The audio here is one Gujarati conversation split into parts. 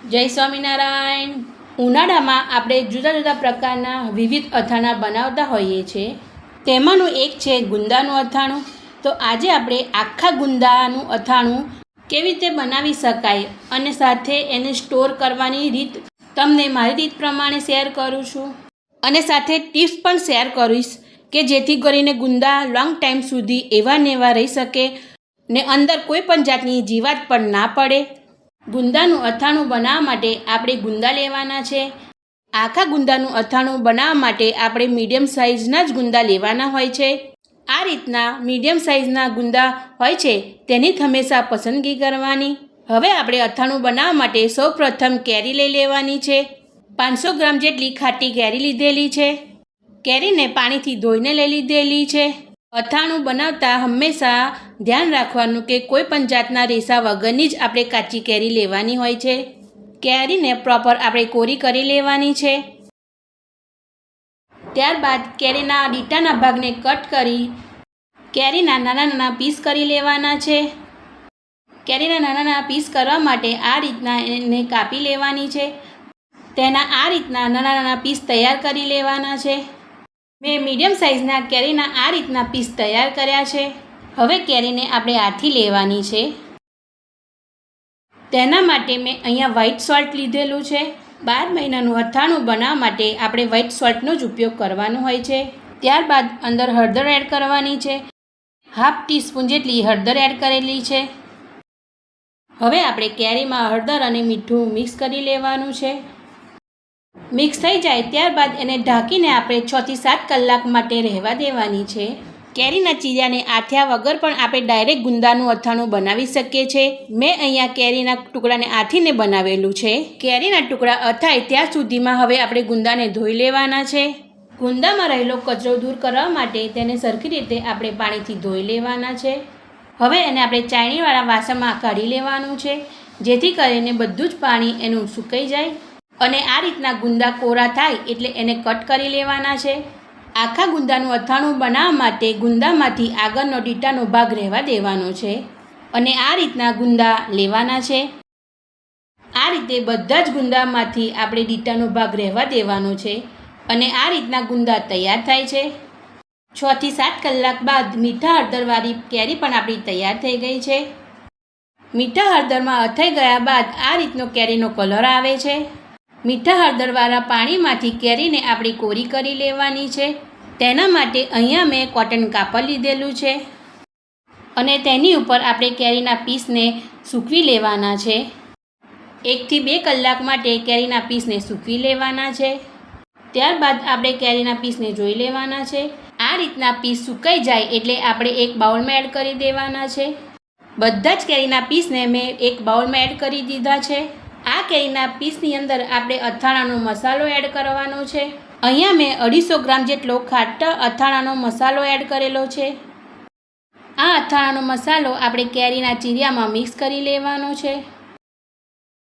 જય સ્વામિનારાયણ। ઉનાળામાં આપણે જુદા જુદા પ્રકારના વિવિધ અથાણાં બનાવતા હોઈએ છીએ। તેમાંનું એક છે ગુંદાનું અથાણું। તો આજે આપણે આખા ગુંદાનું અથાણું કેવી રીતે બનાવી શકાય અને સાથે એને સ્ટોર કરવાની રીત તમને મારી રીત પ્રમાણે શેર કરું છું, અને સાથે ટિપ્સ પણ શેર કરીશ કે જેથી કરીને ગુંદા લોંગ ટાઈમ સુધી એવા ને એવા રહી શકે ને અંદર કોઈ પણ જાતની જીવાત પણ ના પડે। ગુંદાનું અથાણું બનાવવા માટે આપણે ગુંદા લેવાના છે। આખા ગુંદાનું અથાણું બનાવવા માટે આપણે મીડિયમ સાઇઝના જ ગુંદા લેવાના હોય છે। આ રીતના મીડિયમ સાઇઝના ગુંદા હોય છે તેની હંમેશા પસંદગી કરવાની। હવે આપણે અથાણું બનાવવા માટે સૌપ્રથમ કેરી લઈ લેવાની છે। 500 ગ્રામ જેટલી ખાટી કેરી લીધેલી છે। કેરીને પાણીથી ધોઈને લઈ લીધેલી છે। અથાણું બનાવતા હંમેશા ધ્યાન રાખવાનું કે કોઈ પણ જાતના રેસા વગરની જ આપણે કાચી કેરી લેવાની હોય છે। કેરીને પ્રોપર આપણે કોરી કરી લેવાની છે। ત્યારબાદ કેરીના ડીટાના ભાગને કટ કરી કેરીના નાના નાના પીસ કરી લેવાના છે। કેરીના નાના નાના પીસ કરવા માટે આ રીતના એને કાપી લેવાની છે। તેના આ રીતના નાના નાના પીસ તૈયાર કરી લેવાના છે। મેં મીડિયમ સાઇઝના કેરીના આ રીતના પીસ તૈયાર કર્યા છે। હવે કેરીને આપણે આથી લેવાની છે। તેના માટે મેં અહીંયા વ્હાઇટ સોલ્ટ લીધેલું છે। 12 મહિનાનું અથાણું બનાવવા માટે આપણે વ્હાઇટ સોલ્ટનો જ ઉપયોગ કરવાનો હોય છે। ત્યારબાદ અંદર હળદર એડ કરવાની છે। 1/2 ટીસ્પૂન જેટલી હળદર એડ કરેલી છે। હવે આપણે કેરીમાં હળદર અને મીઠું મિક્સ કરી લેવાનું છે। મિક્સ થઈ જાય ત્યારબાદ એને ઢાંકીને આપણે 6 થી 7 કલાક માટે રહેવા દેવાની છે। કેરીના ચીરાને આથ્યા વગર પણ આપણે ડાયરેક્ટ ગુંદાનું અથાણું બનાવી શકીએ છીએ। મેં અહીંયા કેરીના ટુકડાને આથીને બનાવેલું છે। કેરીના ટુકડા અથાય ત્યાં સુધીમાં હવે આપણે ગુંદાને ધોઈ લેવાના છે। ગુંદામાં રહેલો કચરો દૂર કરવા માટે તેને સરખી રીતે આપણે પાણીથી ધોઈ લેવાના છે। હવે એને આપણે ચાળણીવાળા વાસણમાં કાઢી લેવાનું છે, જેથી કરીને બધું જ પાણી એનું સુકાઈ જાય અને આ રીતના ગુંદા કોરા થાય એટલે એને કટ કરી લેવાના છે। આખા ગુંદાનું અથાણું બનાવવા માટે ગુંદામાંથી આગળનો ડીટાનો ભાગ રહેવા દેવાનો છે અને આ રીતના ગુંદા લેવાના છે। આ રીતે બધા જ ગુંદામાંથી આપણે ડીટાનો ભાગ રહેવા દેવાનો છે અને આ રીતના ગુંદા તૈયાર થાય છે। 6 થી 7 કલાક બાદ મીઠા હળદરવાળી કેરી પણ આપણી તૈયાર થઈ ગઈ છે। મીઠા હળદરમાં અથાઈ ગયા બાદ આ રીતનો કેરીનો કલર આવે છે। મીઠા હળદરવાળા પાણીમાંથી કેરીને આપણે કોરી કરી લેવાની છે। તેના માટે અહીંયા મેં કોટન કાપડ લીધેલું છે અને તેની ઉપર આપણે કેરીના પીસને સૂકવી લેવાના છે। 1 થી 2 કલાક માટે કેરીના પીસને સૂકવી લેવાના છે। ત્યારબાદ આપણે કેરીના પીસને જોઈ લેવાના છે। આ રીતના પીસ સુકાઈ જાય એટલે આપણે એક બાઉલમાં એડ કરી દેવાના છે। બધા જ કેરીના પીસને મેં એક બાઉલમાં એડ કરી દીધા છે। આ કેરીના પીસની અંદર આપણે અથાણાનો મસાલો એડ કરવાનો છે। અહીંયા મેં 250 ગ્રામ જેટલો ખાટા અથાણાનો મસાલો એડ કરેલો છે। આ અથાણાનો મસાલો આપણે કેરીના ચીરિયામાં મિક્સ કરી લેવાનો છે।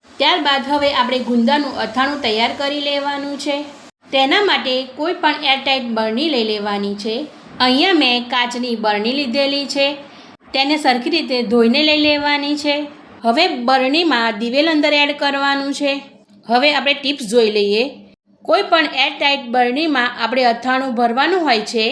ત્યારબાદ હવે આપણે ગુંદાનું અથાણું તૈયાર કરી લેવાનું છે। તેના માટે કોઈ પણ એરટાઇટ બરણી લઈ લેવાની છે। અહીંયા મેં કાચની બરણી લીધેલી છે, તેને સરખી રીતે ધોઈને લઈ લેવાની છે। હવે બરણીમાં દિવેલ અંદર એડ કરવાનું છે। હવે આપણે ટિપ્સ જોઈ લઈએ। કોઈ પણ એરટાઇટ બરણીમાં આપણે અથાણું ભરવાનું હોય છે,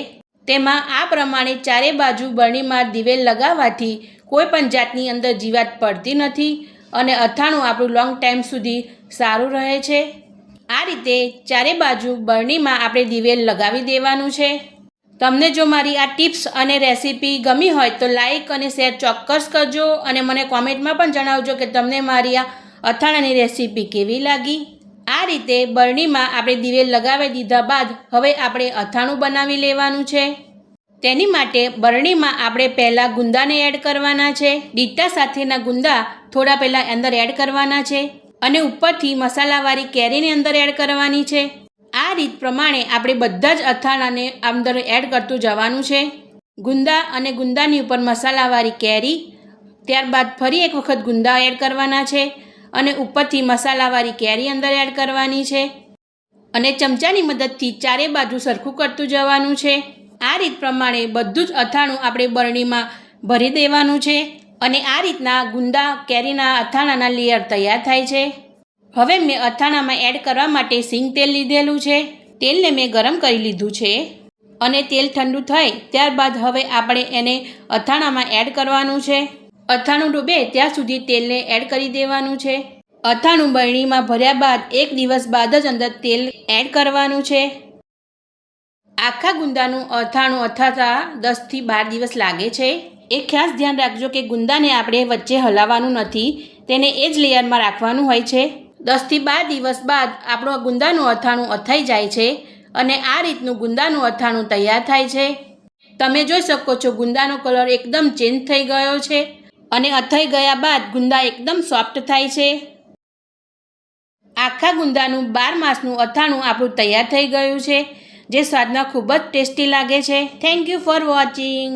તેમાં આ પ્રમાણે ચારે બાજુ બરણીમાં દિવેલ લગાવવાથી કોઈ પણ જાતની અંદર જીવાત પડતી નથી અને અથાણું આપણું લોંગ ટાઈમ સુધી સારું રહે છે। આ રીતે ચારે બાજુ બરણીમાં આપણે દિવેલ લગાવી દેવાનું છે। તમને જો મારી આ ટિપ્સ અને રેસીપી ગમી હોય તો લાઈક અને શેર ચોક્કસ કરજો અને મને કોમેન્ટમાં પણ જણાવજો કે તમને મારી આ અથાણાની રેસીપી કેવી લાગી। આ રીતે બરણીમાં આપણે દિવેલ લગાવી દીધા બાદ હવે આપણે અથાણું બનાવી લેવાનું છે। તેની માટે બરણીમાં આપણે પહેલાં ગુંદાને એડ કરવાના છે। ડીટા સાથેના ગુંદા થોડા પહેલાં અંદર એડ કરવાના છે અને ઉપરથી મસાલાવાળી કેરીને અંદર એડ કરવાની છે। આ રીત પ્રમાણે આપણે બધા જ અથાણાને અંદર એડ કરતું જવાનું છે। ગુંદા અને ગુંદાની ઉપર મસાલાવાળી કેરી, ત્યારબાદ ફરી એક વખત ગુંદા એડ કરવાના છે અને ઉપરથી મસાલાવાળી કેરી અંદર એડ કરવાની છે અને ચમચાની મદદથી ચારે બાજુ સરખું કરતું જવાનું છે। આ રીત પ્રમાણે બધું જ અથાણું આપણે બરણીમાં ભરી દેવાનું છે અને આ રીતના ગુંદા કેરીના અથાણાના લેયર તૈયાર થાય છે। હવે મેં અથાણામાં એડ કરવા માટે સિંગ તેલ લીધેલું છે. તેલને મેં ગરમ કરી લીધું છે અને તેલ ઠંડુ થાય ત્યારબાદ હવે આપણે એને અથાણામાં એડ કરવાનું છે. અથાણું ડૂબે ત્યાં સુધી તેલને એડ કરી દેવાનું છે. અથાણું બરણીમાં ભર્યા બાદ 1 દિવસ બાદ જ અંદર તેલ એડ કરવાનું છે. આખા ગુંદાનું અથાણું અથાતા 10 થી 12 દિવસ લાગે છે. એક ખાસ ધ્યાન રાખજો કે ગુંદાને આપણે વચ્ચે હલાવવાનું નથી, તેને એ જ લેયરમાં રાખવાનું હોય છે. 10 થી 12 દિવસ બાદ આપણું ગુંદાનું અથાણું અથાઈ જાય છે અને આ રીતનું ગુંદાનું અથાણું તૈયાર થાય છે. તમે જોઈ શકો છો ગુંદાનો કલર એકદમ ચેન્જ થઈ ગયો છે અને અથાઈ ગયા બાદ ગુંદા એકદમ સોફ્ટ થાય છે. આખા ગુંદાનું 12 માસનું અથાણું આપણું તૈયાર થઈ ગયું છે, જે સ્વાદમાં ખૂબ જ ટેસ્ટી લાગે છે. Thank you for watching.